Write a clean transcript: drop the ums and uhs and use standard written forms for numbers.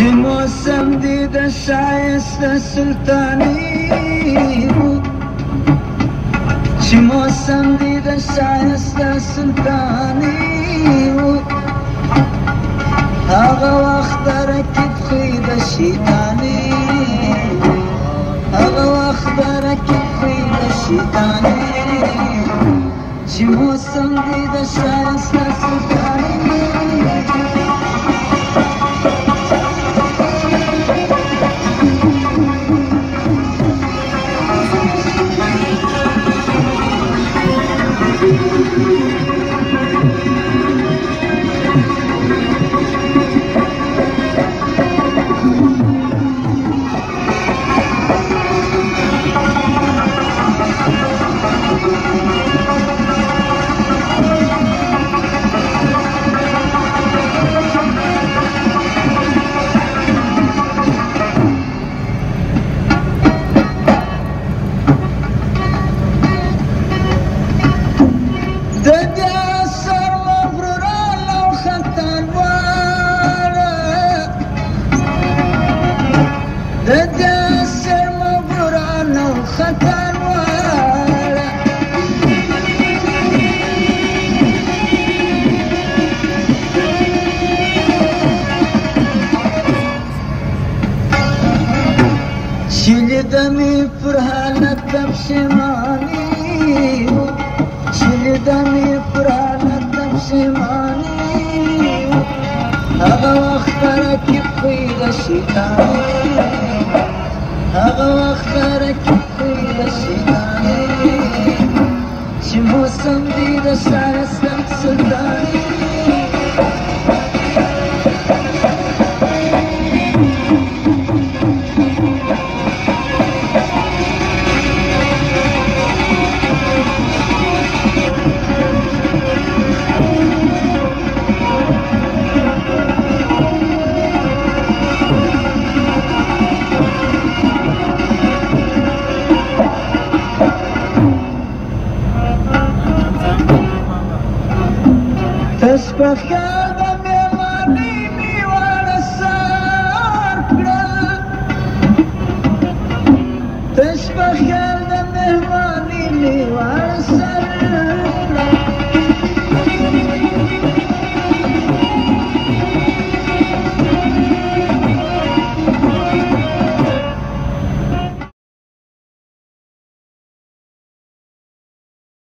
چه موسم دیده شایسته سلطانی بود، چه موسم دیده شایسته سلطانی بود. هغه وخت رکب خید شیطانی، هغه وخت رکب خید شیطانی. چه موسم دیده شایسته سلطانی. شلدمی پر حالت پشیمانی، شلدمی پر حالت پشیمانی. هغه وخت رکب خید شیطانی، هغه وخت رکب خید شیطانی. چه موسم دیده شایسته سلطانی. تسبح